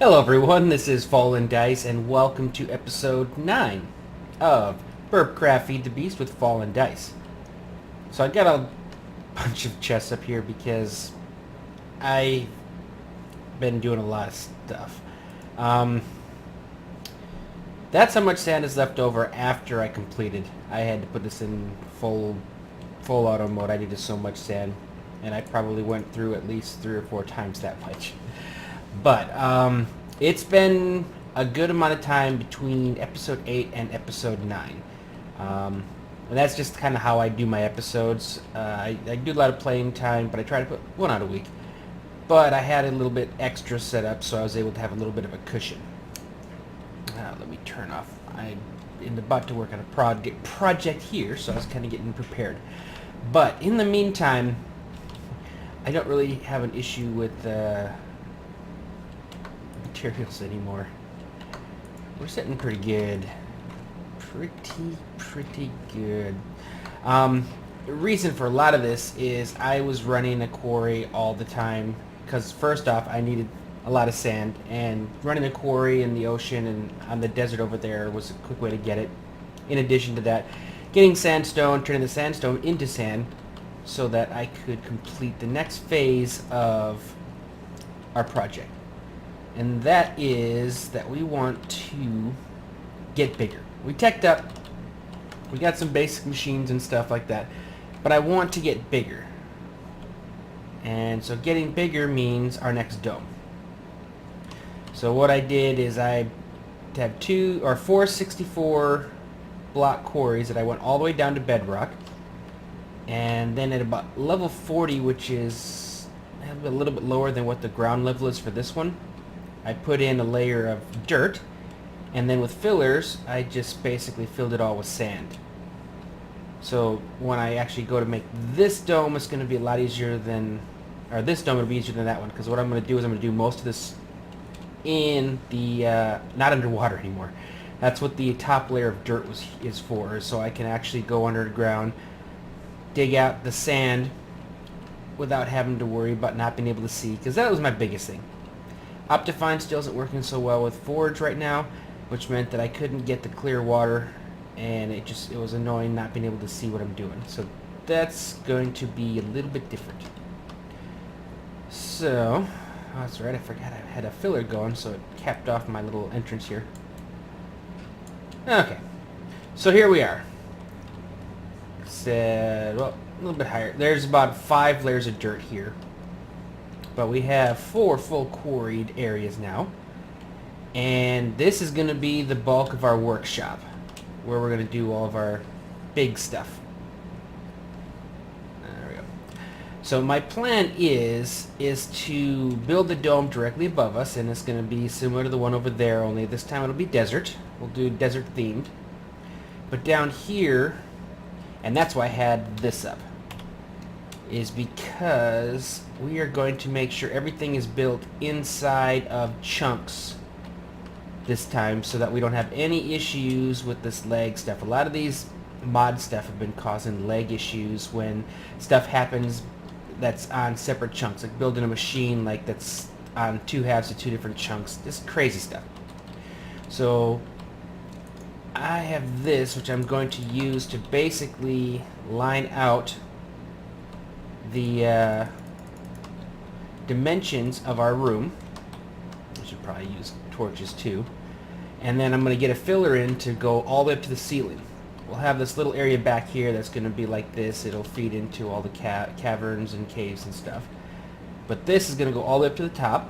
Hello everyone, this is FallenDice and welcome to episode 9 of Burpcraft Feed the Beast with FallenDice. So I got a bunch of chests up here because I've been doing a lot of stuff. That's how much sand is left over after I completed. I had to put this in full auto mode. I needed so much sand and I probably went through at least 3 or 4 times that much. But it's been a good amount of time between episode 8 and episode 9. And that's just kind of how I do my episodes. I do a lot of playing time, but I try to put one out a week. But I had a little bit extra set up, so I was able to have a little bit of a cushion. Let me turn off. I'm about to work on a project here, so I was kind of getting prepared. But in the meantime, I don't really have an issue with materials anymore. We're sitting pretty good. Pretty good. The reason for a lot of this is I was running a quarry all the time because first off I needed a lot of sand, and running a quarry in the ocean and on the desert over there was a quick way to get it. In addition to that, getting sandstone, turning the sandstone into sand so that I could complete the next phase of our project. And that is that we want to get bigger. We teched up, we got some basic machines and stuff like that, but I want to get bigger. And so getting bigger means our next dome. So what I did is I have 4 64 block quarries that I went all the way down to bedrock, and then at about level 40, which is a little bit lower than what the ground level is for this one, I put in a layer of dirt, and then with fillers I just basically filled it all with sand. So when I actually go to make this dome, it's going to be a lot easier than, or this dome will be easier than that one, because what I'm going to do is I'm going to do most of this in the not underwater anymore. That's what the top layer of dirt is for, so I can actually go underground, dig out the sand without having to worry about not being able to see, because that was my biggest thing. Optifine still isn't working so well with Forge right now, which meant that I couldn't get the clear water, and it was annoying not being able to see what I'm doing. So that's going to be a little bit different. So, oh, that's right, I forgot I had a filler going, so it capped off my little entrance here. Okay, so here we are. Well, a little bit higher. There's about 5 layers of dirt here. But we have 4 full quarried areas now, and this is going to be the bulk of our workshop, where we're going to do all of our big stuff. There we go. So my plan is to build the dome directly above us, and it's going to be similar to the one over there, only this time it'll be desert. We'll do desert themed. But down here, and that's why I had this up, is because we are going to make sure everything is built inside of chunks this time, so that we don't have any issues with this lag stuff. A lot of these mod stuff have been causing lag issues when stuff happens that's on separate chunks, like building a machine like that's on 2 halves of 2 different chunks. This crazy stuff. So I have this, which I'm going to use to basically line out the dimensions of our room. I should probably use torches too. And then I'm going to get a filler in to go all the way up to the ceiling. We'll have this little area back here that's going to be like this. It'll feed into all the caverns and caves and stuff. But this is going to go all the way up to the top.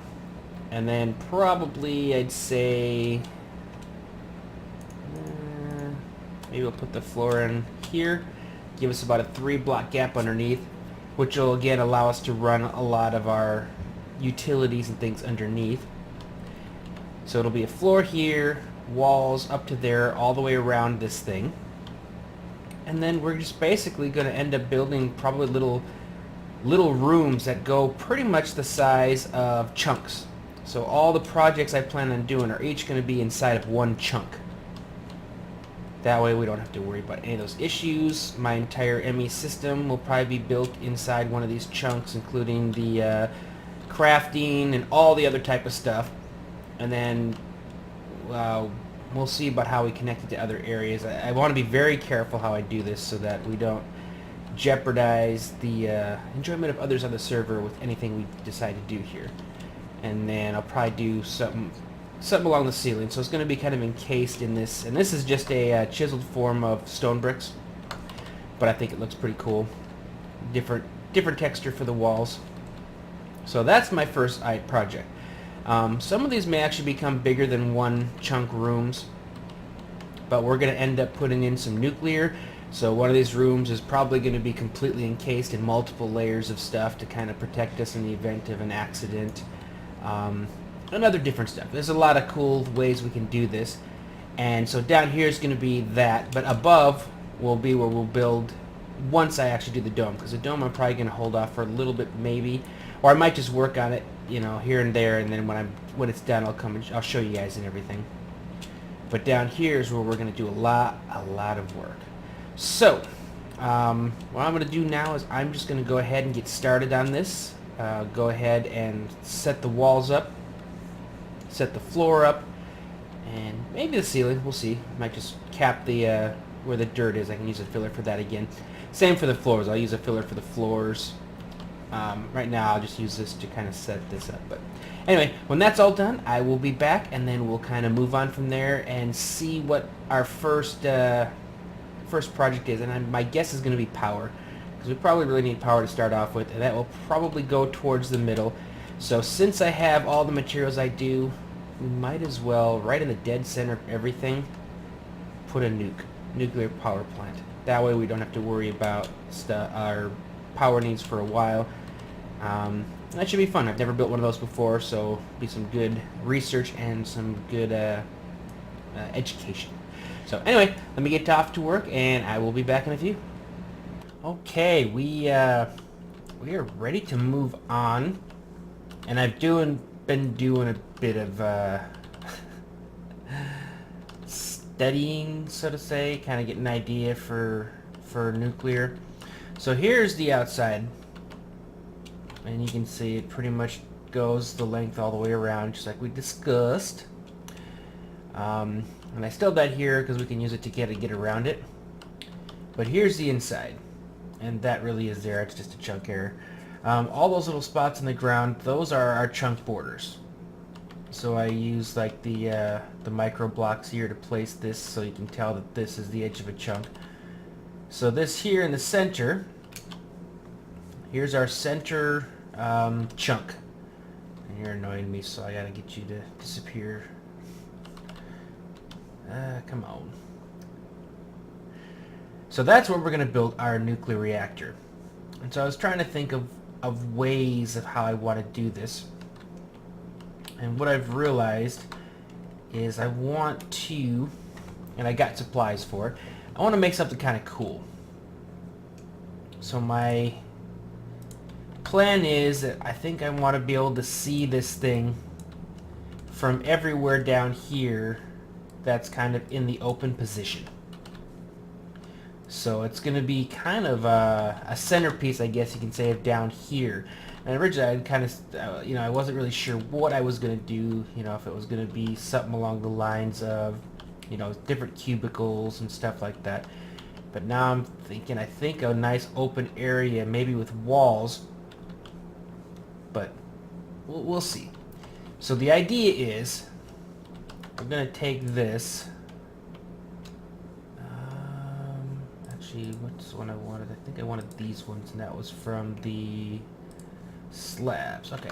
And then probably, I'd say, maybe we'll put the floor in here. Give us about a 3 block gap underneath, which will again allow us to run a lot of our utilities and things underneath. So it'll be a floor here, walls up to there, all the way around this thing. And then we're just basically going to end up building probably little rooms that go pretty much the size of chunks. So all the projects I plan on doing are each going to be inside of one chunk. That way we don't have to worry about any of those issues. My entire ME system will probably be built inside one of these chunks, including the crafting and all the other type of stuff. and then we'll see about how we connect it to other areas. I want to be very careful how I do this so that we don't jeopardize the enjoyment of others on the server with anything we decide to do here. And then I'll probably do something along the ceiling. So it's going to be kind of encased in this, and this is just a chiseled form of stone bricks, but I think it looks pretty cool. Different texture for the walls. So that's my first project. Some of these may actually become bigger than one chunk rooms, but we're going to end up putting in some nuclear. So one of these rooms is probably going to be completely encased in multiple layers of stuff to kind of protect us in the event of an accident, and other different stuff. There's a lot of cool ways we can do this. And so down here is going to be that, but above will be where we'll build once I actually do the dome, because the dome I'm probably going to hold off for a little bit maybe, or I might just work on it, you know, here and there, and then when it's done I'll come and I'll show you guys and everything. But down here is where we're going to do a lot of work. So, what I'm going to do now is I'm just going to go ahead and get started on this. Go ahead and set the walls up, set the floor up, and maybe the ceiling. We'll see. I might just cap the where the dirt is. I can use a filler for that again. Same for the floors. I'll use a filler for the floors. Right now I'll just use this to kind of set this up. But anyway, when that's all done, I will be back, and then we'll kind of move on from there and see what our first project is. And my guess is going to be power, because we probably really need power to start off with, and that will probably go towards the middle. So since I have all the materials I do, we might as well, right in the dead center of everything, put a nuclear power plant. That way we don't have to worry about our power needs for a while. That should be fun. I've never built one of those before, so be some good research and some good education. So anyway, let me get off to work, and I will be back in a few. Okay, we are ready to move on, and I've been doing a bit of studying, so to say, kind of getting an idea for nuclear. So here's the outside, and you can see it pretty much goes the length all the way around, just like we discussed. And I still that here because we can use it to get around it. But here's the inside, and that really is there. It's just a chunk error. All those little spots in the ground, those are our chunk borders. So I use like the micro blocks here to place this, so you can tell that this is the edge of a chunk. So this here in the center, here's our center chunk. And you're annoying me, so I gotta get you to disappear. Come on. So that's where we're going to build our nuclear reactor. And so I was trying to think of ways of how I want to do this. And what I've realized is I want to, and I got supplies for it, I want to make something kind of cool. So my plan is that I think I want to be able to see this thing from everywhere down here that's kind of in the open position. So it's going to be kind of a centerpiece, I guess you can say, of down here. And originally I kind of, you know, I wasn't really sure what I was going to do, you know, if it was going to be something along the lines of, you know, different cubicles and stuff like that. But now I'm thinking, I think a nice open area, maybe with walls, but we'll see. So the idea is, I'm going to take this, actually, what's the one I wanted? I think I wanted these ones, and that was from the slabs. Okay.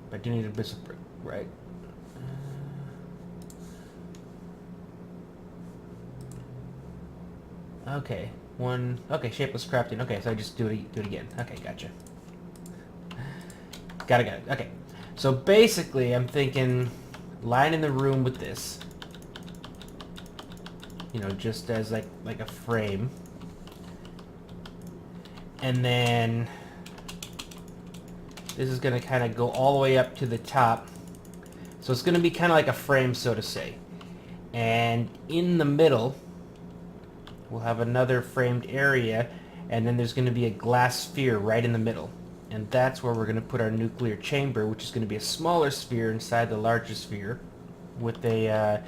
But I do need a bit of brick, right? Okay. One. Okay, shapeless crafting. Okay, so I just do it again. Okay, gotcha. Got it. Okay. So basically, I'm thinking lining the room with this. You know, just as like a frame. And then this is going to kind of go all the way up to the top. So it's going to be kind of like a frame, so to say. And in the middle, we'll have another framed area, and then there's going to be a glass sphere right in the middle. and that's where we're going to put our nuclear chamber, which is going to be a smaller sphere inside the larger sphere with a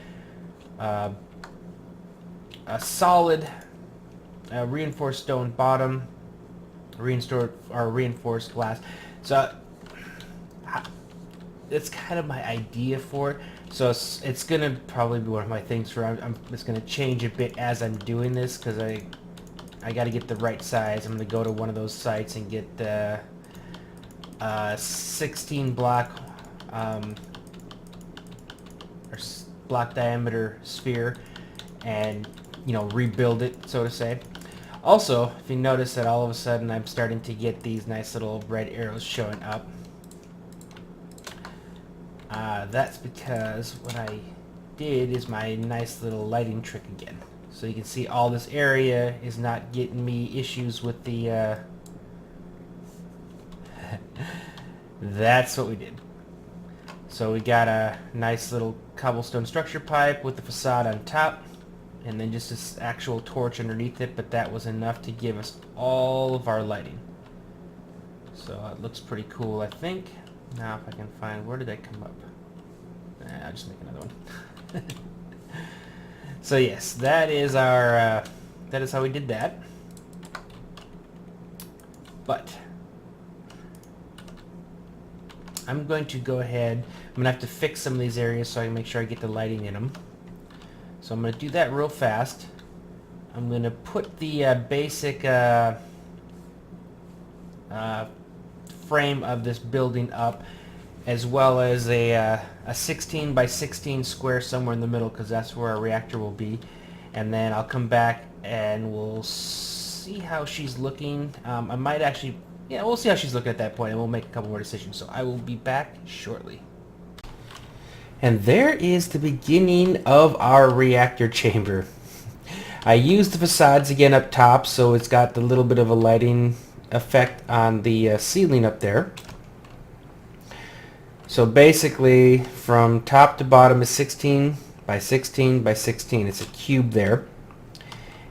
solid reinforced stone bottom, reinforced glass. So it's kind of my idea for it. So it's going to probably be one of my things for I'm just going to change a bit as I'm doing this, because I got to get the right size. I'm going to go to one of those sites and get the 16 block or block diameter sphere and, you know, rebuild it, so to say. Also, if you notice that all of a sudden I'm starting to get these nice little red arrows showing up, that's because what I did is my nice little lighting trick again. So you can see all this area is not getting me issues with the that's what we did. So we got a nice little cobblestone structure pipe with the facade on top, and then just this actual torch underneath it, but that was enough to give us all of our lighting. So it looks pretty cool, I think. Now if I can find, where did that come up? I'll just make another one. So yes, that is our, that is how we did that. But I'm going to go ahead, I'm going to have to fix some of these areas so I can make sure I get the lighting in them. So I'm going to do that real fast. I'm going to put the basic frame of this building up, as well as a 16 by 16 square somewhere in the middle, because that's where our reactor will be. And then I'll come back and we'll see how she's looking. I might actually, yeah, we'll see how she's looking at that point, and we'll make a couple more decisions. So I will be back shortly. And there is the beginning of our reactor chamber. I used the facades again up top, so it's got the little bit of a lighting effect on the ceiling up there. So basically from top to bottom is 16 by 16 by 16. It's a cube there.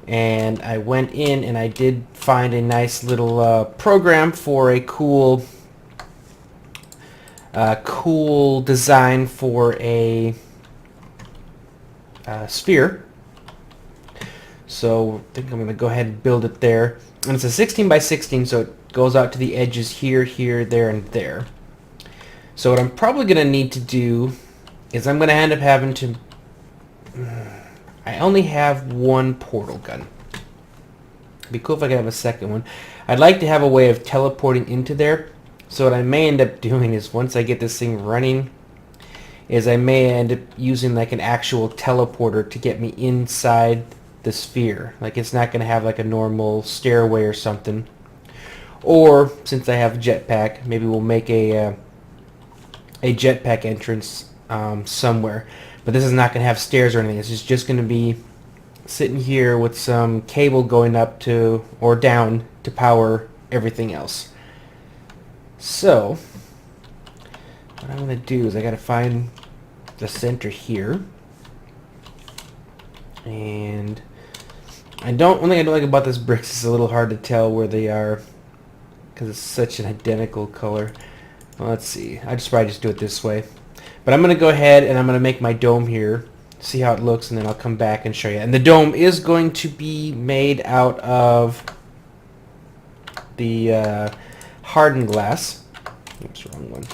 And I went in and I did find a nice little program for a cool design for a sphere. So I think I'm going to go ahead and build it there. And it's a 16 by 16, so it goes out to the edges here, here, there, and there. So what I'm probably going to need to do is I'm going to end up having to... I only have one portal gun. It'd be cool if I could have a second one. I'd like to have a way of teleporting into there. So what I may end up doing is, once I get this thing running, is I may end up using like an actual teleporter to get me inside the sphere. Like, it's not going to have like a normal stairway or something. Or, since I have a jetpack, maybe we'll make a jetpack entrance somewhere. But this is not going to have stairs or anything. It's just going to be sitting here with some cable going up to, or down, to power everything else. So, what I'm going to do is I got to find the center here. And one thing I don't like about this brick is it's a little hard to tell where they are, because it's such an identical color. Well, let's see. I'll probably just do it this way. But I'm going to go ahead and I'm going to make my dome here, see how it looks, and then I'll come back and show you. And the dome is going to be made out of the hardened glass. Oops, wrong one.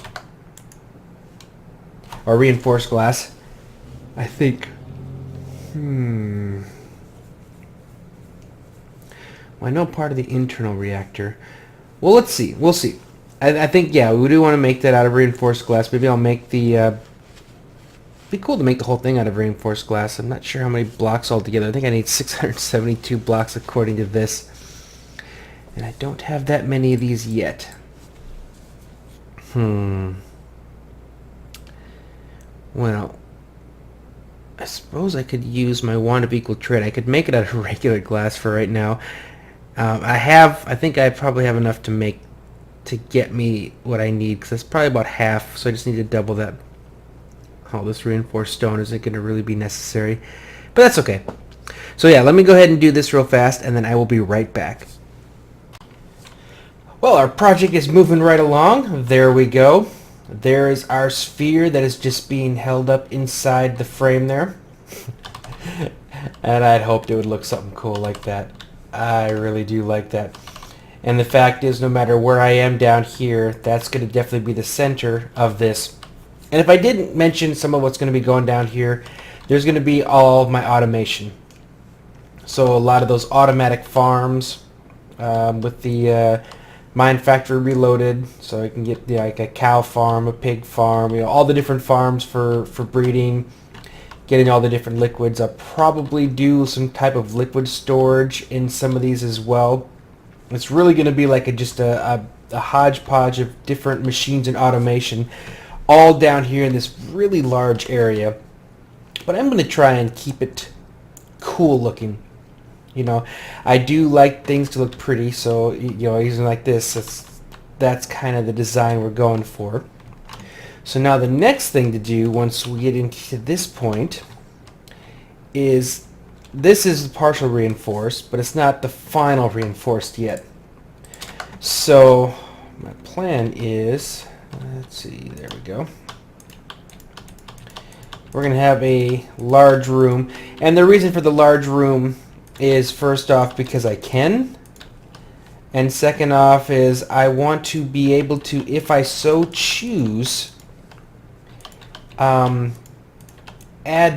Or reinforced glass, I think. Well, I know part of the internal reactor. Well, let's see. We'll see. I think, yeah, we do want to make that out of reinforced glass. Maybe I'll make the... it'd be cool to make the whole thing out of reinforced glass. I'm not sure how many blocks altogether. I think I need 672 blocks according to this. And I don't have that many of these yet. Well, I suppose I could use my wand of equal trade. I could make it out of regular glass for right now. I think I probably have enough to get me what I need, because that's probably about half, so I just need to double that. Oh, this reinforced stone isn't going to really be necessary, but that's okay. So yeah, let me go ahead and do this real fast, and then I will be right back. Well, our project is moving right along. There we go. There is our sphere that is just being held up inside the frame there. And I'd hoped it would look something cool like that. I really do like that. And the fact is, no matter where I am down here, that's going to definitely be the center of this. And if I didn't mention some of what's going to be going down here, there's going to be all my automation. So a lot of those automatic farms with the Mine Factory Reloaded, so I can get like a cow farm, a pig farm, all the different farms for breeding, getting all the different liquids. I'll probably do some type of liquid storage in some of these as well. It's really going to be like just a hodgepodge of different machines and automation all down here in this really large area. But I'm going to try and keep it cool looking. I do like things to look pretty, so using like this, that's kind of the design we're going for. So now the next thing to do once we get into this point is, this is partial reinforced, but it's not the final reinforced yet. So my plan is, let's see, there we go. We're going to have a large room, and the reason for the large room is, first off, because I can, and second off is I want to be able to, if I so choose, add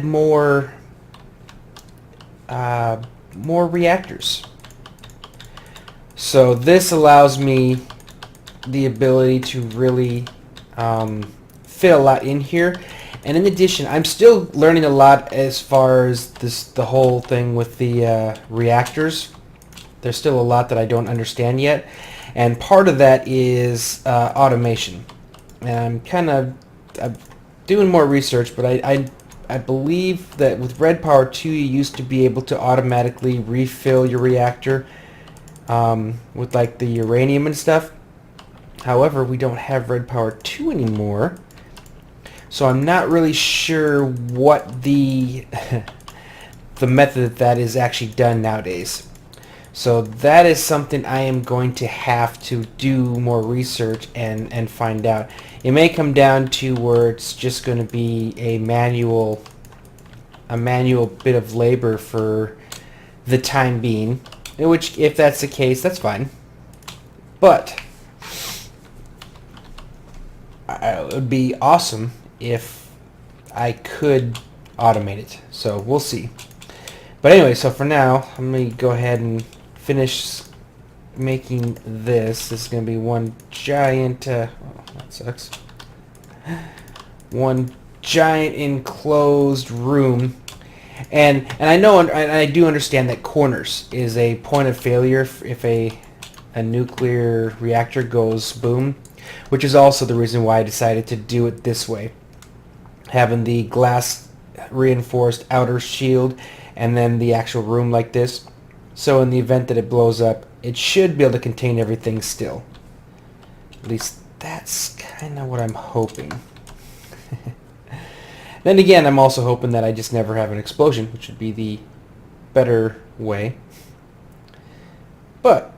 more reactors. So this allows me the ability to really fit a lot in here. And in addition, I'm still learning a lot as far as the whole thing with the reactors. There's still a lot that I don't understand yet, and part of that is automation. And I'm doing more research, but I believe that with Red Power 2 you used to be able to automatically refill your reactor with like the uranium and stuff. However, we don't have Red Power 2 anymore. So I'm not really sure what the method that is actually done nowadays. So that is something I am going to have to do more research and find out. It may come down to where it's just going to be a manual bit of labor for the time being. In which, if that's the case, that's fine. But it would be awesome if I could automate it. So we'll see. But anyway, so for now, let me go ahead and finish making this. This is going to be one giant, oh, that sucks. One giant enclosed room. And I know, and I do understand that corners is a point of failure if a nuclear reactor goes boom, which is also the reason why I decided to do it this way. Having the glass reinforced outer shield and then the actual room like this. So in the event that it blows up, it should be able to contain everything still. At least that's kind of what I'm hoping. Then again, I'm also hoping that I just never have an explosion, which would be the better way. But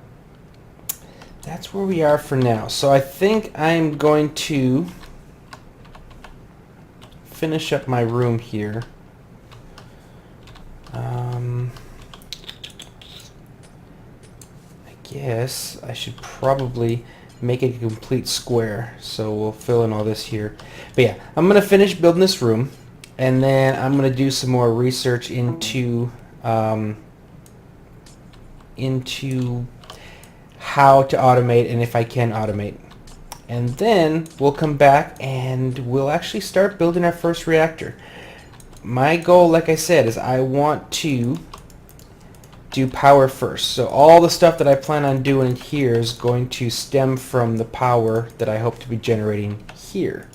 that's where we are for now. So I think I'm going to finish up my room here. I guess I should probably make it a complete square, so we'll fill in all this here. But yeah, I'm gonna finish building this room, and then I'm gonna do some more research into how to automate and if I can automate. And then we'll come back and we'll actually start building our first reactor. My goal, like I said, is I want to do power first. So all the stuff that I plan on doing here is going to stem from the power that I hope to be generating here.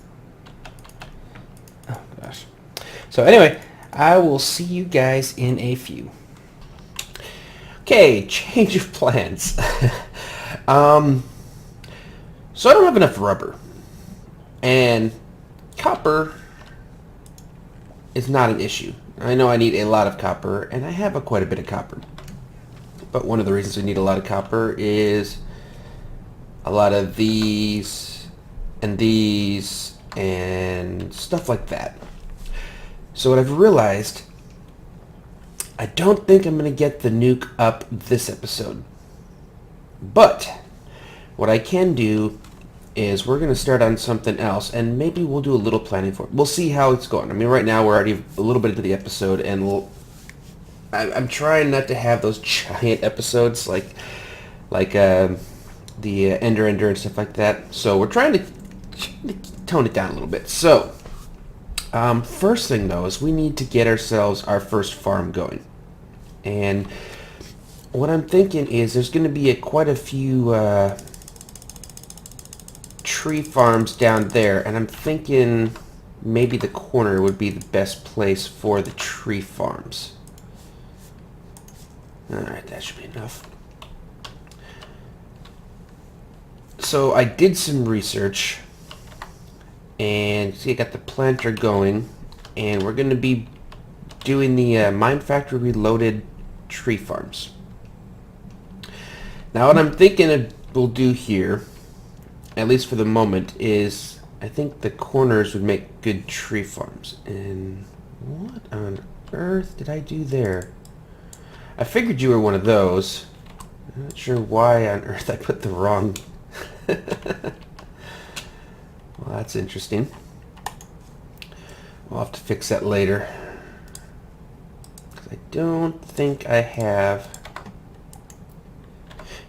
Oh gosh. So anyway, I will see you guys in a few. Okay, change of plans. So I don't have enough rubber, and copper is not an issue. I know I need a lot of copper, and I have quite a bit of copper. But one of the reasons we need a lot of copper is a lot of these and stuff like that. So what I've realized, I don't think I'm going to get the nuke up this episode. But what I can do is we're going to start on something else, and maybe we'll do a little planning for it. We'll see how it's going. I mean, right now we're already a little bit into the episode, and I'm trying not to have those giant episodes like the Ender and stuff like that. So we're trying to tone it down a little bit. So first thing though is we need to get ourselves our first farm going, and what I'm thinking is there's going to be quite a few tree farms down there, and I'm thinking maybe the corner would be the best place for the tree farms. Alright, that should be enough. So I did some research, and see, I got the planter going, and we're going to be doing the Mine Factory Reloaded tree farms. Now what I'm thinking we'll do here, at least for the moment, is I think the corners would make good tree farms. And what on earth did I do there? I figured you were one of those. I'm not sure why on earth I put the wrong... Well, that's interesting. We'll have to fix that later. 'Cause I don't think I have...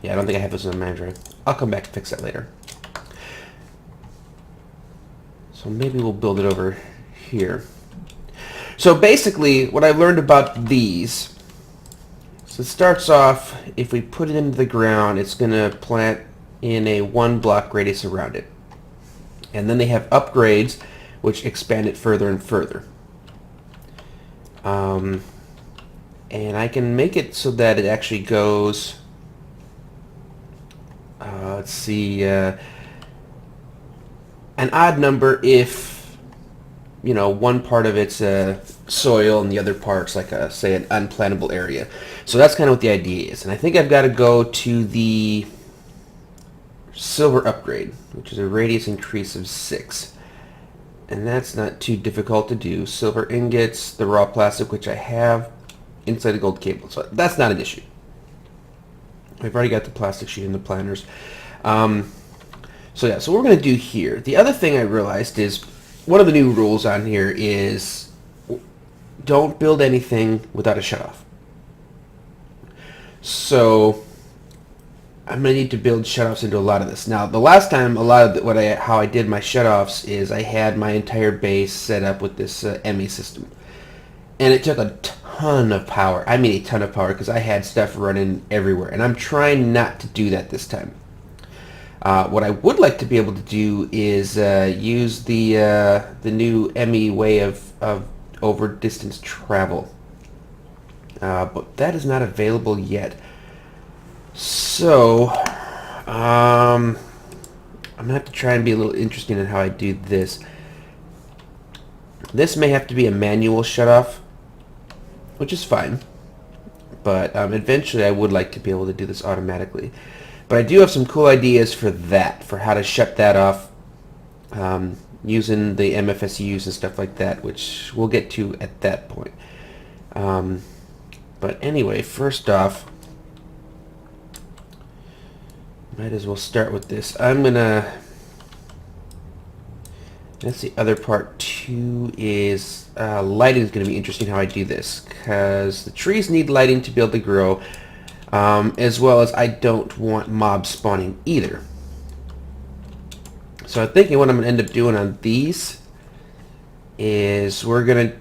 Yeah, I don't think I have this on the manager. I'll come back and fix that later. So maybe we'll build it over here. So basically, what I learned about these, so it starts off, if we put it into the ground, it's going to plant in a 1 block radius around it. And then they have upgrades, which expand it further and further. And I can make it so that it actually goes, let's see, an odd number if, you know, one part of it's soil and the other part's like a, say, an unplantable area. So that's kind of what the idea is. And I think I've got to go to the silver upgrade, which is a radius increase of 6. And that's not too difficult to do. Silver ingots, the raw plastic, which I have, inside the gold cable. So that's not an issue. I've already got the plastic sheet in the planters. So yeah, so what we're going to do here. The other thing I realized is, one of the new rules on here is don't build anything without a shutoff. So I'm going to need to build shutoffs into a lot of this. Now, the last time, a lot of how I did my shutoffs is I had my entire base set up with this ME system. And it took a ton of power. I mean a ton of power, because I had stuff running everywhere. And I'm trying not to do that this time. What I would like to be able to do is use the new ME way of over distance travel. But that is not available yet. So, I'm going to have to try and be a little interesting in how I do this. This may have to be a manual shutoff, which is fine. But eventually I would like to be able to do this automatically. But I do have some cool ideas for that, for how to shut that off using the MFSUs and stuff like that, which we'll get to at that point. But anyway, first off, might as well start with this. I'm gonna... That's the other part too, is lighting is going to be interesting how I do this, because the trees need lighting to be able to grow. As well as I don't want mobs spawning either. So I'm thinking what I'm going to end up doing on these is we're going to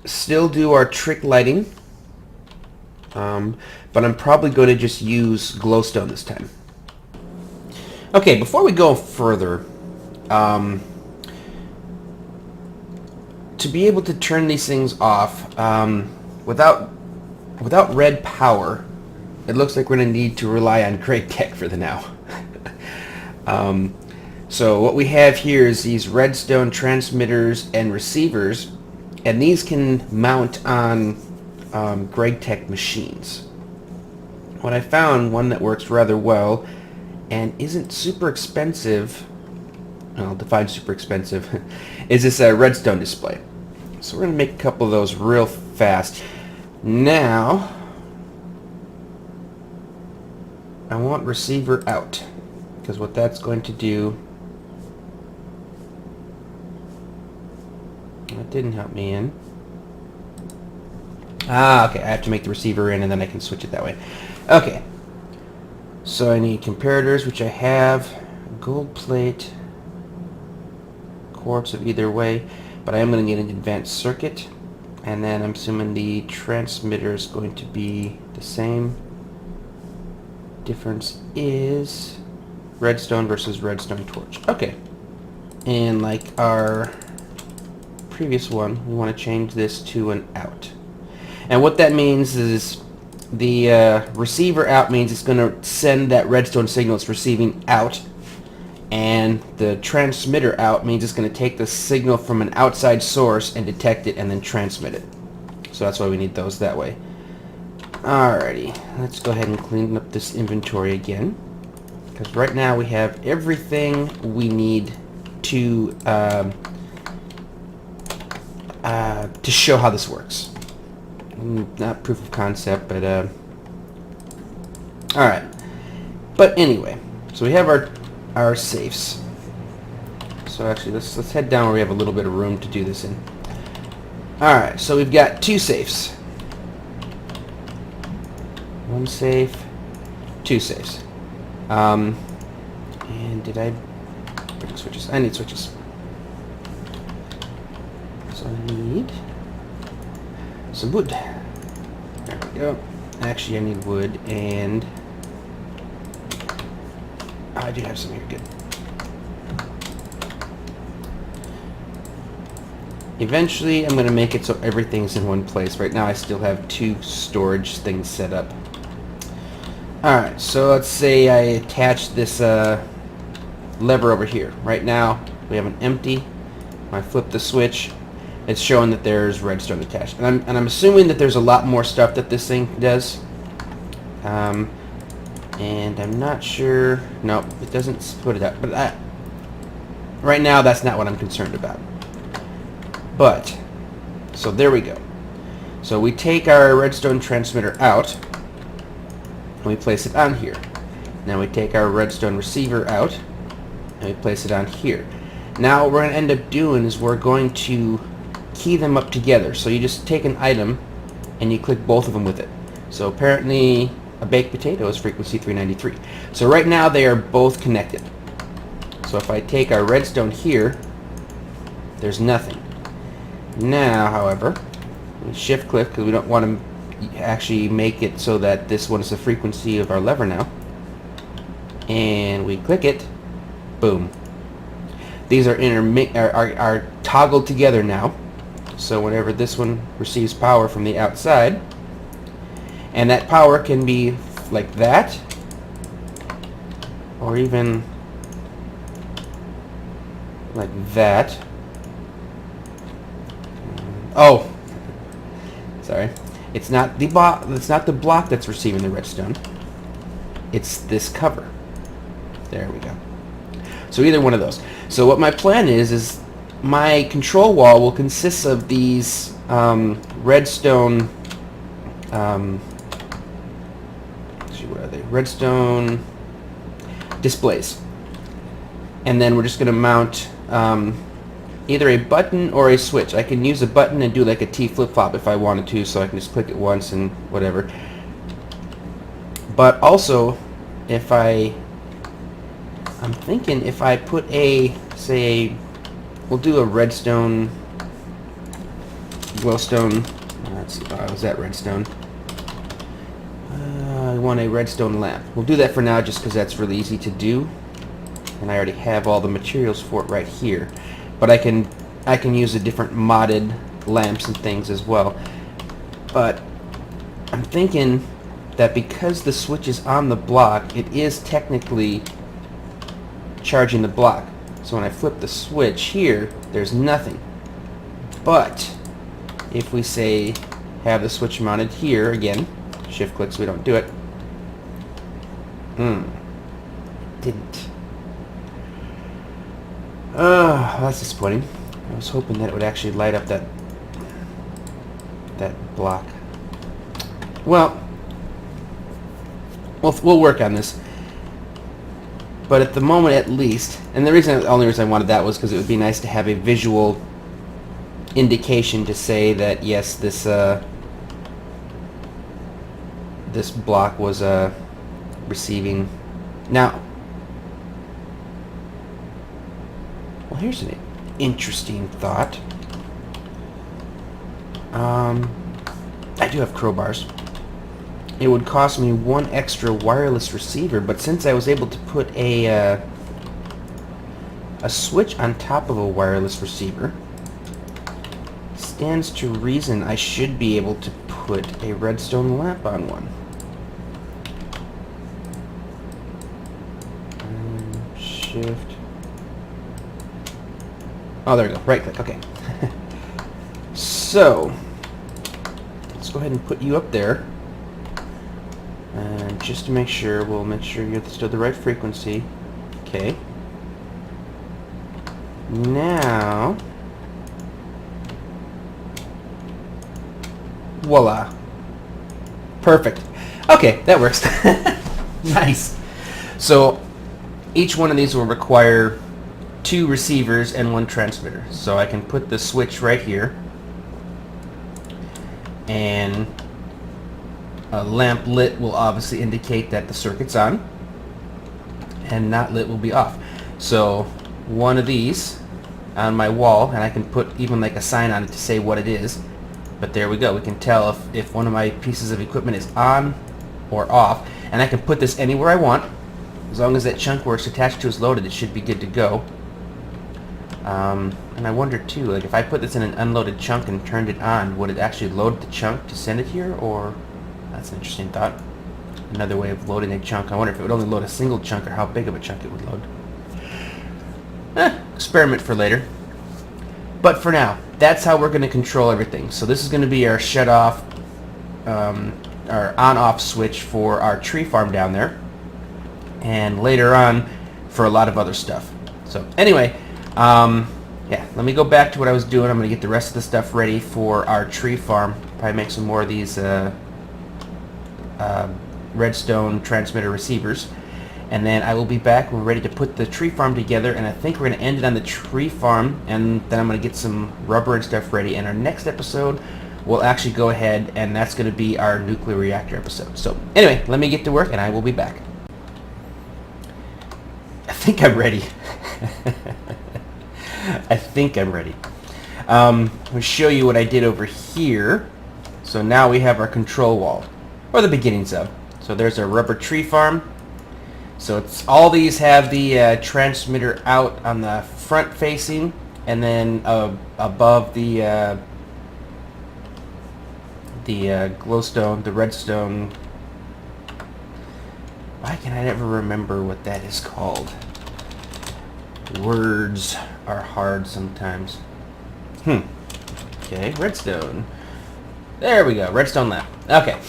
still do our trick lighting, but I'm probably going to just use glowstone this time. Okay, before we go further, to be able to turn these things off without red power, it looks like we're going to need to rely on Gregtech for the now. So what we have here is these redstone transmitters and receivers, and these can mount on Gregtech machines. What I found, one that works rather well, and isn't super expensive, I'll define super expensive, is this redstone display. So we're going to make a couple of those real fast. Now, I want receiver out, because what that's going to do, that didn't help me in. Ah, okay, I have to make the receiver in and then I can switch it that way. Okay, so I need comparators, which I have, gold plate, quartz of either way, but I am going to need an advanced circuit, and then I'm assuming the transmitter is going to be the same. Difference is redstone versus redstone torch. Okay, and like our previous one, we want to change this to an out. And what that means is the receiver out means it's going to send that redstone signal it's receiving out, and the transmitter out means it's going to take the signal from an outside source and detect it and then transmit it. So that's why we need those that way. Alrighty, let's go ahead and clean up this inventory again, because right now we have everything we need to show how this works. Not proof of concept, but alright. But anyway, so we have our safes. So actually, let's head down where we have a little bit of room to do this in. Alright, so we've got two safes. One safe, two safes. And did I bring switches? I need switches. So I need some wood. There we go. Actually, I need wood, and I do have some here. Good. Eventually, I'm going to make it so everything's in one place. Right now, I still have two storage things set up. Alright, so let's say I attach this lever over here. Right now, we have an empty. When I flip the switch, it's showing that there's redstone attached. And I'm assuming that there's a lot more stuff that this thing does. And I'm not sure. No, it doesn't put it up. But right now, that's not what I'm concerned about. But, so there we go. So we take our redstone transmitter out, and we place it on here. Now we take our redstone receiver out, and we place it on here. Now what we're going to end up doing is we're going to key them up together. So you just take an item, and you click both of them with it. So apparently a baked potato is frequency 393. So right now they are both connected. So if I take our redstone here, there's nothing. Now, however, we shift click because we don't want to actually make it so that this one is the frequency of our lever now. And we click it. Boom. These are toggled together now. So whenever this one receives power from the outside, and that power can be like that, or even like that. Oh, sorry. It's not the block that's receiving the redstone. It's this cover. There we go. So either one of those. So what my plan is my control wall will consist of these redstone. Let's see, what are they? Redstone displays. And then we're just going to mount either a button or a switch. I can use a button and do like a T flip-flop if I wanted to, so I can just click it once and whatever. But also, if I'm thinking if I put say, we'll do a redstone, glowstone, let's see, was that redstone? I want a redstone lamp. We'll do that for now just because that's really easy to do. And I already have all the materials for it right here. But I can use a different modded lamps and things as well. But I'm thinking that because the switch is on the block, it is technically charging the block. So when I flip the switch here, there's nothing. But if we say have the switch mounted here again, shift click so we don't do it. didn't. Oh, that's disappointing. I was hoping that it would actually light up that block. Well, we'll work on this. But at the moment, at least, and the only reason I wanted that was because it would be nice to have a visual indication to say that yes, this block was receiving. Now, well, here's an interesting thought. I do have crowbars. It would cost me one extra wireless receiver, but since I was able to put a switch on top of a wireless receiver, stands to reason I should be able to put a redstone lamp on one. Shift. Oh, there we go. Right click. Okay. So, let's go ahead and put you up there. And just to make sure, we'll make sure you're still the right frequency. Okay. Now, voila. Perfect. Okay, that works. Nice. So, each one of these will require 2 receivers and 1 transmitter. So I can put the switch right here, and a lamp lit will obviously indicate that the circuit's on, and not lit will be off. So one of these on my wall, and I can put even like a sign on it to say what it is. But there we go. We can tell if one of my pieces of equipment is on or off, and I can put this anywhere I want. As long as that chunk where it's attached to is loaded, it should be good to go. And I wonder too, like if I put this in an unloaded chunk and turned it on, would it actually load the chunk to send it here? Or that's an interesting thought. Another way of loading a chunk. I wonder if it would only load a single chunk or how big of a chunk it would load. Experiment for later. But for now, that's how we're going to control everything. So this is going to be our shut off, our on-off switch for our tree farm down there. And later on for a lot of other stuff. So anyway, yeah, let me go back to what I was doing. I'm going to get the rest of the stuff ready for our tree farm. Probably make some more of these redstone transmitter receivers. And then I will be back. We're ready to put the tree farm together, and I think we're going to end it on the tree farm, and then I'm going to get some rubber and stuff ready. And our next episode, we'll actually go ahead, and that's going to be our nuclear reactor episode. So anyway, let me get to work, and I will be back. I think I'm ready. I think I'm ready. I'm going to show you what I did over here. So now we have our control wall, or the beginnings of. So there's our rubber tree farm. So it's all these have the transmitter out on the front facing, and then above the glowstone, the redstone. Why can I never remember what that is called? Words are hard sometimes. Okay, redstone. There we go, redstone lamp. Okay.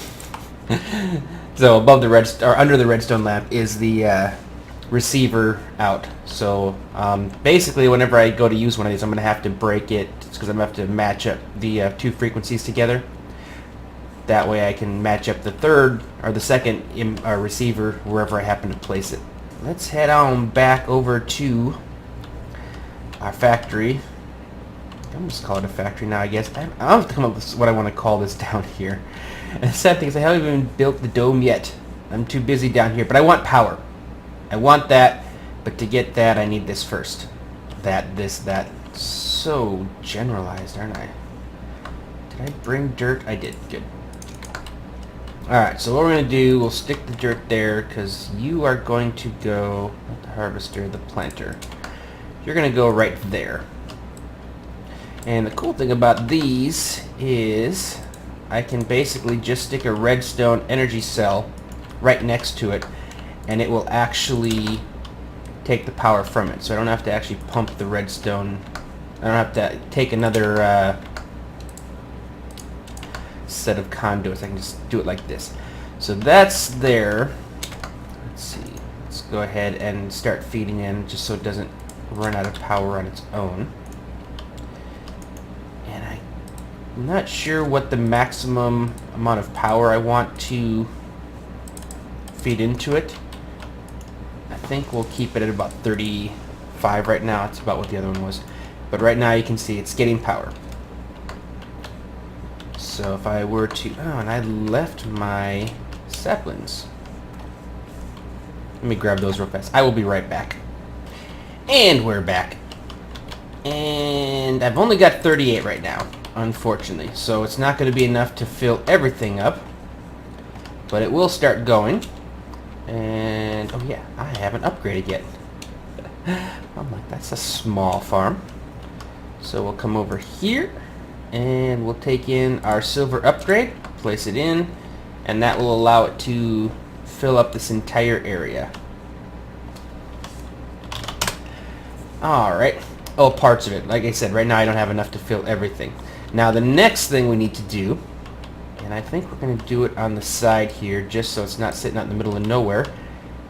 So above the under the redstone lamp is the receiver out. So basically, whenever I go to use one of these, I'm going to have to break it because I'm going to have to match up the 2 frequencies together. That way, I can match up the third or the second receiver wherever I happen to place it. Let's head on back over to our factory. I'm just calling it a factory now, I guess. I'll have to come up with what I want to call this down here. And the sad thing is I haven't even built the dome yet. I'm too busy down here, but I want power. I want that, but to get that, I need this first. That. So generalized, aren't I? Did I bring dirt? I did. Good. Alright, so what we're going to do, we'll stick the dirt there, because you are going to go, not the harvester, the planter. You're going to go right there. And the cool thing about these is I can basically just stick a redstone energy cell right next to it, and it will actually take the power from it. So I don't have to actually pump the redstone. I don't have to take another set of conduits. I can just do it like this. So that's there. Let's see. Let's go ahead and start feeding in just so it doesn't run out of power on its own. And I'm not sure what the maximum amount of power I want to feed into it. I think we'll keep it at about 35 right now. It's about what the other one was. But right now you can see it's getting power. So if I were to... Oh, and I left my saplings. Let me grab those real fast. I will be right back. And we're back. And I've only got 38 right now, unfortunately. So it's not going to be enough to fill everything up. But it will start going. And, oh yeah, I haven't upgraded yet. I'm like, that's a small farm. So we'll come over here. And we'll take in our silver upgrade. Place it in. And that will allow it to fill up this entire area. Alright. Oh, parts of it. Like I said, right now I don't have enough to fill everything. Now the next thing we need to do, and I think we're going to do it on the side here just so it's not sitting out in the middle of nowhere,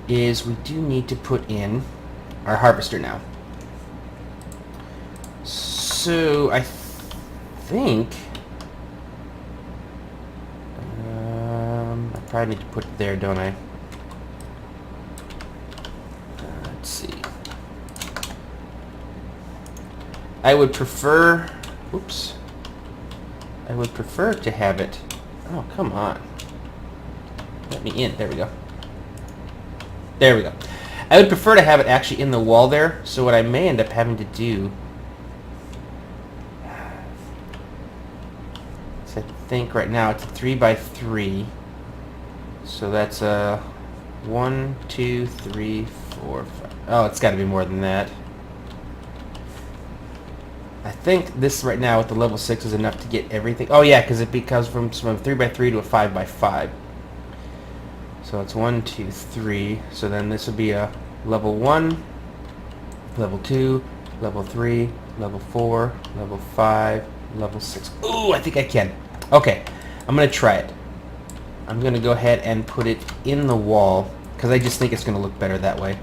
is we do need to put in our harvester now. So I think I probably need to put it there, don't I? Let's see. I would prefer... Oops. I would prefer to have it... Oh, come on. Let me in. There we go. There we go. I would prefer to have it actually in the wall there, so what I may end up having to do... I think right now it's a 3x3. So that's a 1, 2, 3, 4, 5. Oh, it's got to be more than that. I think this right now with the level 6 is enough to get everything. Oh yeah, because it becomes from 3x3 to a 5x5. So it's 1, 2, 3. So then this would be a level 1, level 2, level 3, level 4, level 5, level 6. Ooh, I think I can. Okay, I'm going to try it. I'm going to go ahead and put it in the wall because I just think it's going to look better that way.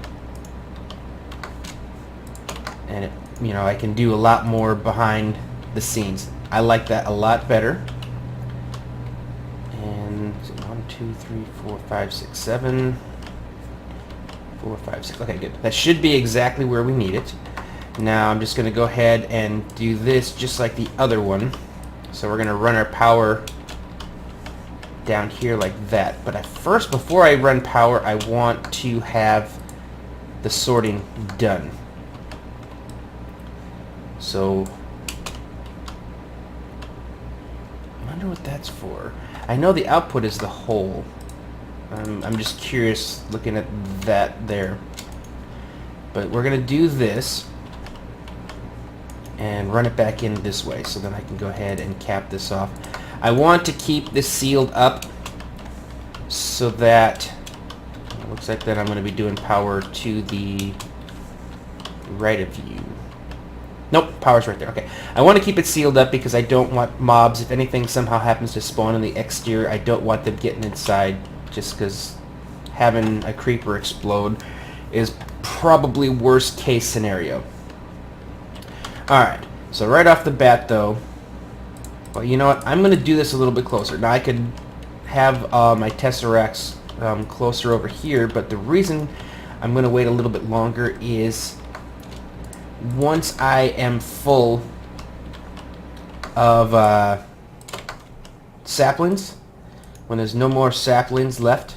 And it, you know, I can do a lot more behind the scenes. I like that a lot better. And 1, 2, 3, 4, 5, 6, 7. 4, 5, 6. Okay, good. That should be exactly where we need it. Now I'm just going to go ahead and do this just like the other one. So we're going to run our power down here like that. But first, before I run power, I want to have the sorting done. So I wonder what that's for. I know the output is the hole. I'm just curious looking at that there. But we're going to do this and run it back in this way so then I can go ahead and cap this off. I want to keep this sealed up so that it looks like that I'm going to be doing power to the right of you. Nope, power's right there. Okay. I want to keep it sealed up because I don't want mobs, if anything somehow happens to spawn in the exterior, I don't want them getting inside just because having a creeper explode is probably worst case scenario. Alright, so right off the bat though, well, you know what, I'm going to do this a little bit closer. Now I could have my tesseracts closer over here, but the reason I'm going to wait a little bit longer is once I am full of saplings, when there's no more saplings left.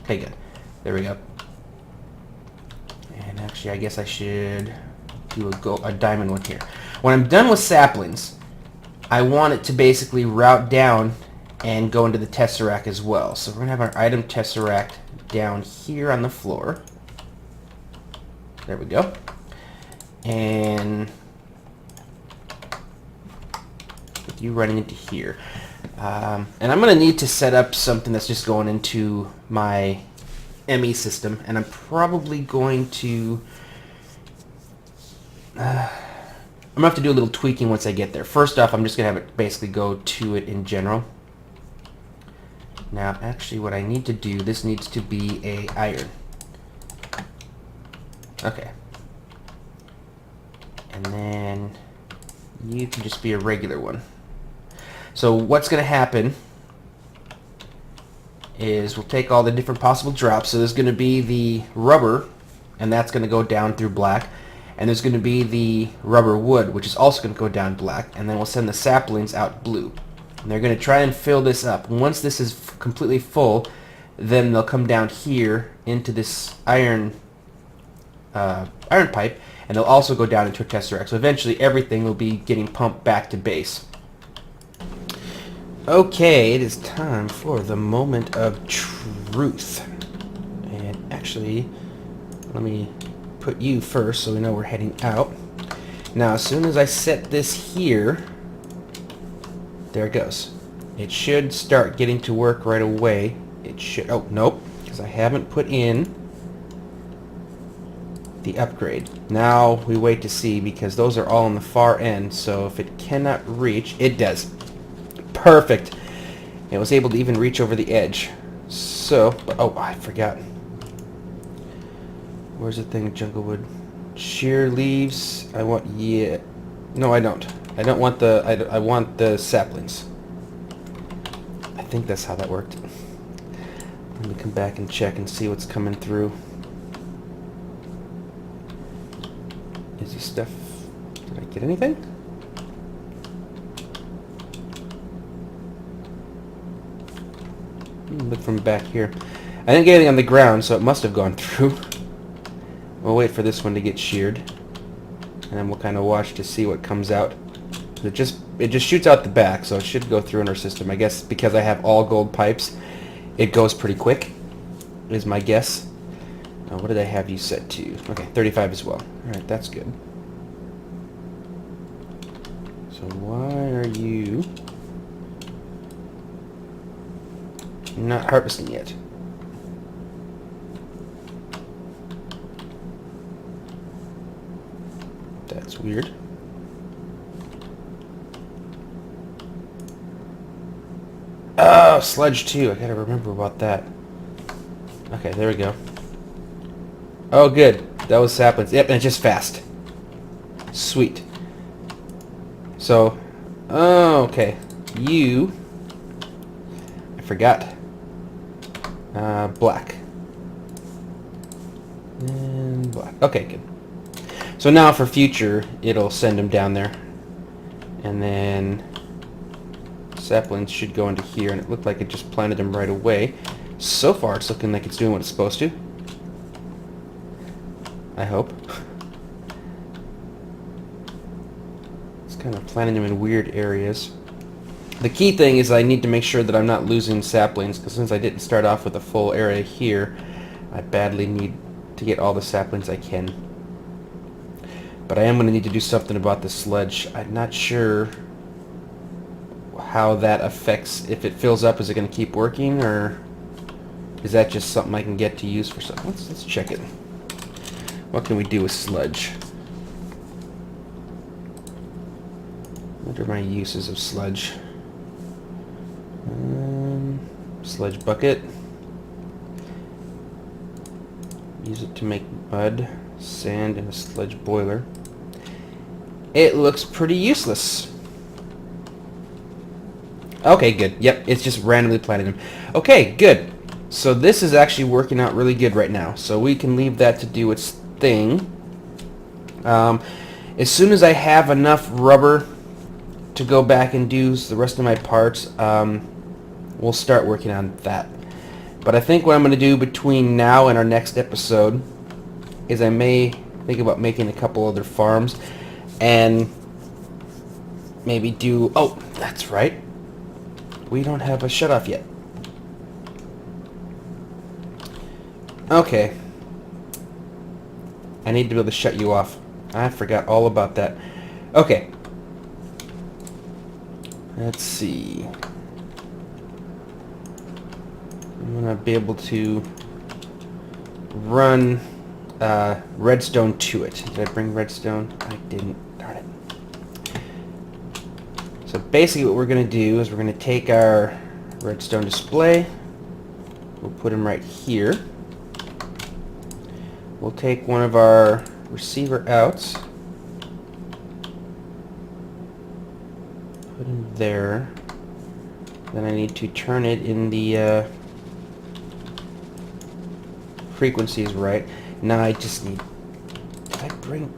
Okay, good. There we go. And actually, I guess I should do a diamond one here. When I'm done with saplings, I want it to basically route down and go into the tesseract as well. So we're going to have our item tesseract down here on the floor. There we go. And with you running into here. And I'm going to need to set up something that's just going into my ME system. And I'm probably going to... I'm going to have to do a little tweaking once I get there. First off, I'm just going to have it basically go to it in general. Now, actually, what I need to do, this needs to be a iron. Okay. And then you can just be a regular one. So what's going to happen is we'll take all the different possible drops. So there's going to be the rubber, and that's going to go down through black. And there's going to be the rubber wood, which is also going to go down black. And then we'll send the saplings out blue. And they're going to try and fill this up. Once this is completely full, then they'll come down here into this iron pipe, and they'll also go down into a tesseract. So eventually everything will be getting pumped back to base. Okay, it is time for the moment of truth. And actually, let me put you first so we know we're heading out. Now, as soon as I set this here, there it goes. It should start getting to work right away. It should. Oh, nope, because I haven't put in the upgrade. Now we wait to see, because those are all on the far end. So if it cannot reach, it does. Perfect. It was able to even reach over the edge. So, oh, I forgot. Where's the thing? Junglewood. Sheer leaves. I want, yeah. No, I don't. I don't want the, I want the saplings. I think that's how that worked. Let me come back and check and see what's coming through. Is this stuff, did I get anything? Look from back here. I didn't get anything on the ground, so it must have gone through. We'll wait for this one to get sheared, and then we'll kind of watch to see what comes out. It just shoots out the back, so it should go through in our system. I guess because I have all gold pipes, it goes pretty quick, is my guess. What did I have you set to? Okay, 35 as well. Alright, that's good. So why are you not harvesting yet? That's weird. Oh, sludge too. I gotta remember about that. Okay, there we go. Oh, good. That was saplings. Yep, and it's just fast. Sweet. So, oh, okay. You, I forgot. Black. And black. Okay, good. So now for future, it'll send them down there. And then saplings should go into here, and it looked like it just planted them right away. So far, it's looking like it's doing what it's supposed to. I hope. It's kind of planting them in weird areas. The key thing is I need to make sure that I'm not losing saplings, because since I didn't start off with a full area here, I badly need to get all the saplings I can. But I am going to need to do something about the sludge. I'm not sure how that affects. If it fills up, is it going to keep working, or is that just something I can get to use for something? Let's check it. What can we do with sludge? What are my uses of sludge? Sludge bucket. Use it to make mud, sand, and a sludge boiler. It looks pretty useless. Okay, good. Yep, it's just randomly planting them. Okay, good. So this is actually working out really good right now. So we can leave that to do its thing. As soon as I have enough rubber to go back and do the rest of my parts, we'll start working on that. But I think what I'm going to do between now and our next episode is I may think about making a couple other farms and maybe do... Oh, that's right. We don't have a shutoff yet. Okay. I need to be able to shut you off. I forgot all about that. Okay. Let's see. I'm going to be able to run redstone to it. Did I bring redstone? I didn't. Darn it. So basically what we're going to do is we're going to take our redstone display. We'll put them right here. we'll take one of our receiver outs, put him there. Then I need to turn it in the frequencies right. Now I just need, did I bring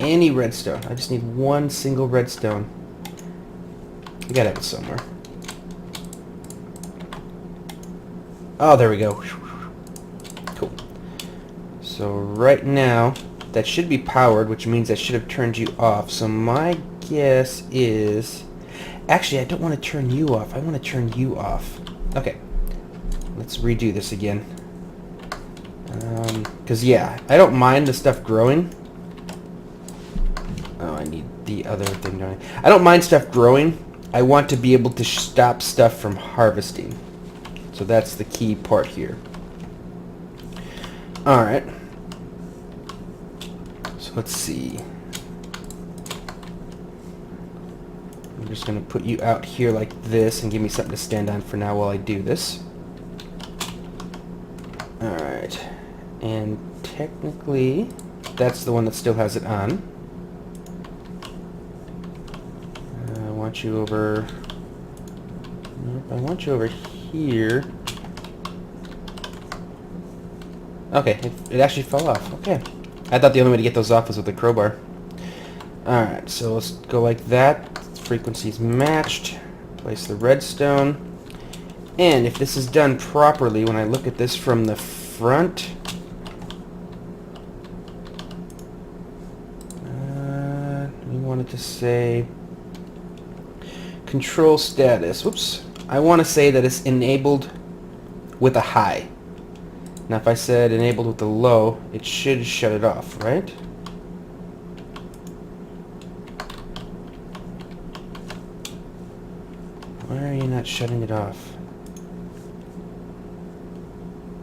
any redstone? I just need one single redstone. You gotta have it somewhere. Oh, there we go. Cool. So right now, that should be powered, which means I should have turned you off. So my guess is, actually I don't want to turn you off. I want to turn you off. Okay. Let's redo this again. Because yeah, I don't mind the stuff growing. Oh, I need the other thing going. I don't mind stuff growing. I want to be able to stop stuff from harvesting. So that's the key part here. Alright. So let's see. I'm just going to put you out here like this and give me something to stand on for now while I do this. Alright. And technically, that's the one that still has it on. I want you over... Nope, I want you over here. Okay, it actually fell off. Okay. I thought the only way to get those off was with the crowbar. Alright, so let's go like that. Frequencies matched. Place the redstone. And if this is done properly, when I look at this from the front... we wanted to say... Control status. Whoops. I want to say that it's enabled with a high. Now if I said enabled with a low, it should shut it off, right? Why are you not shutting it off?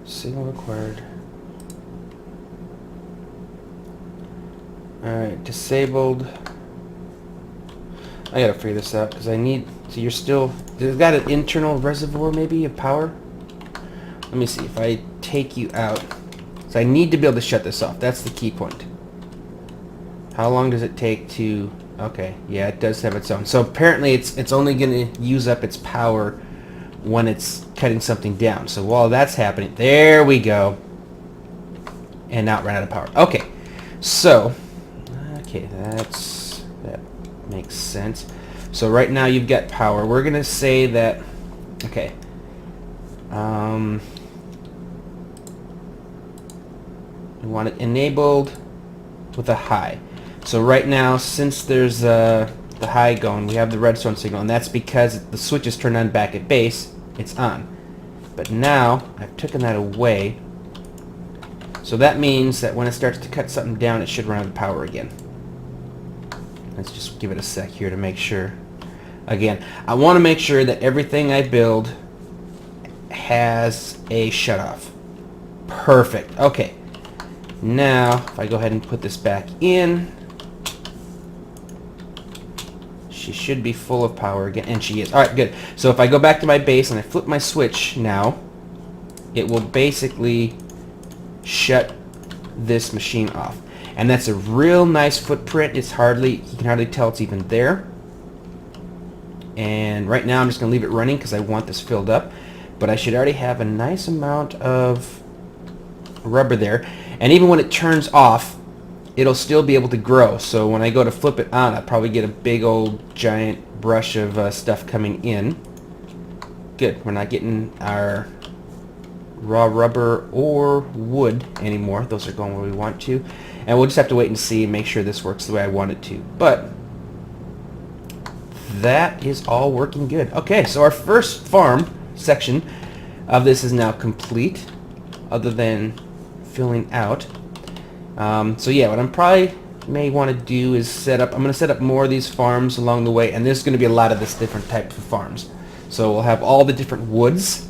Signal required. Alright, disabled. I gotta figure this out because I need. So you're still. There's got an internal reservoir maybe of power. Let me see if I take you out. So I need to be able to shut this off. That's the key point. How long does it take to? Okay, yeah, it does have its own. So apparently it's only gonna use up its power when it's cutting something down. So while that's happening, there we go. And now it ran out of power. Okay, so okay, that makes sense. So right now you've got power. We're gonna say that, okay. We want it enabled with a high. So right now, since there's the high going, we have the redstone signal, and that's because the switch is turned on back at base. It's on. But now I've taken that away. So that means that when it starts to cut something down, it should run out of power again. Let's just give it a sec here to make sure. Again, I want to make sure that everything I build has a shutoff. Perfect. Okay. Now, if I go ahead and put this back in, she should be full of power again, and she is. Alright, good. So if I go back to my base and I flip my switch now, it will basically shut this machine off. And that's a real nice footprint. It's hardly, you can hardly tell it's even there. And right now I'm just going to leave it running because I want this filled up. But I should already have a nice amount of rubber there. And even when it turns off, it'll still be able to grow. So when I go to flip it on, I'll probably get a big old giant brush of stuff coming in. Good. We're not getting our raw rubber or wood anymore. Those are going where we want to. And we'll just have to wait and see and make sure this works the way I want it to. But that is all working good. Okay, so our first farm section of this is now complete, other than filling out. So yeah, what I'm probably may want to do is set up, I'm going to set up more of these farms along the way, and there's going to be a lot of this different types of farms. So we'll have all the different woods,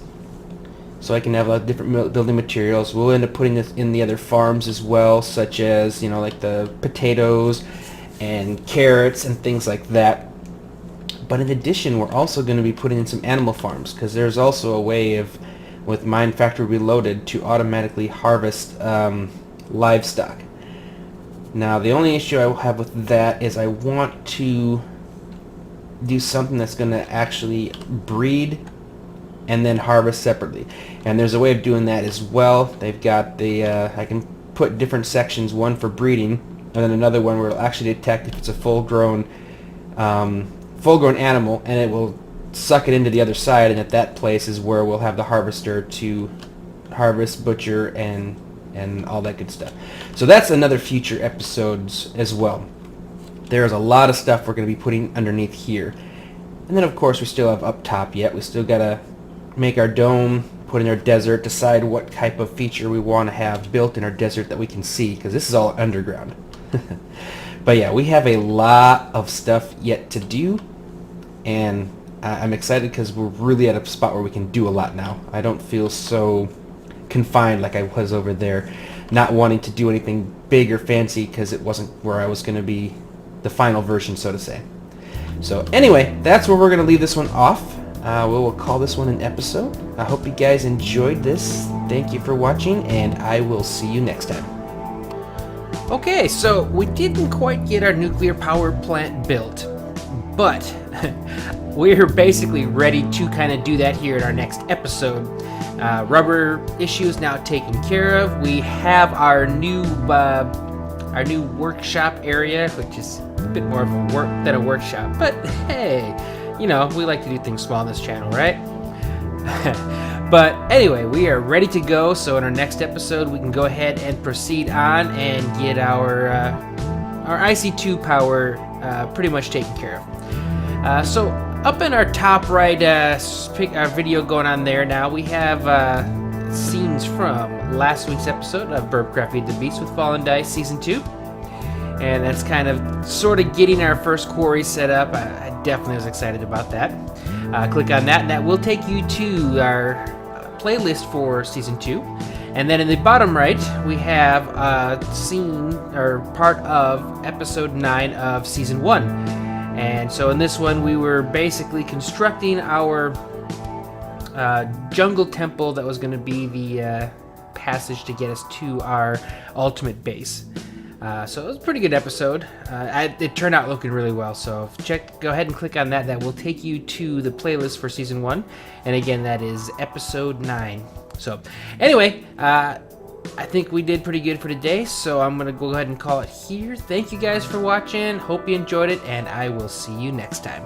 so I can have a lot of different building materials. We'll end up putting this in the other farms as well, such as, you know, like the potatoes and carrots and things like that. But in addition, we're also going to be putting in some animal farms, because there's also a way of with Mine Factory Reloaded to automatically harvest livestock. Now the only issue I will have with that is I want to do something that's going to actually breed and then harvest separately. And there's a way of doing that as well. They've got the I can put different sections, one for breeding and then another one where it'll actually detect if it's a full-grown animal, and it will suck it into the other side, and at that place is where we'll have the harvester to harvest, butcher, and all that good stuff. So that's another future episodes as well. There's a lot of stuff we're going to be putting underneath here. And then of course we still have up top yet. We still got to make our dome, put in our desert, decide what type of feature we want to have built in our desert that we can see, because this is all underground. But yeah, we have a lot of stuff yet to do, and I'm excited because we're really at a spot where we can do a lot now. I don't feel so confined like I was over there, not wanting to do anything big or fancy because it wasn't where I was going to be the final version, so to say. So anyway, that's where we're going to leave this one off. We'll call this one an episode. I hope you guys enjoyed this. Thank you for watching, and I will see you next time. Okay, so we didn't quite get our nuclear power plant built, but we're basically ready to kind of do that here in our next episode. Rubber issue is now taken care of. We have our new workshop area, which is a bit more of a work than a workshop, but hey, you know, we like to do things small on this channel, right? But anyway, we are ready to go, so in our next episode we can go ahead and proceed on and get our IC2 power pretty much taken care of. So up in our top right video going on there now, we have scenes from last week's episode of Burpcraft Feed the Beast with FallenDice Season 2. And that's kind of sort of getting our first quarry set up. I definitely was excited about that. Click on that, and that will take you to our playlist for Season 2. And then in the bottom right, we have a scene, or part of Episode 9 of Season 1. And so in this one, we were basically constructing our jungle temple that was going to be the passage to get us to our ultimate base. So it was a pretty good episode. It turned out looking really well, so go ahead and click on that. That will take you to the playlist for Season 1. And again, that is Episode 9. So anyway, I think we did pretty good for today, so I'm going to go ahead and call it here. Thank you guys for watching. Hope you enjoyed it, and I will see you next time.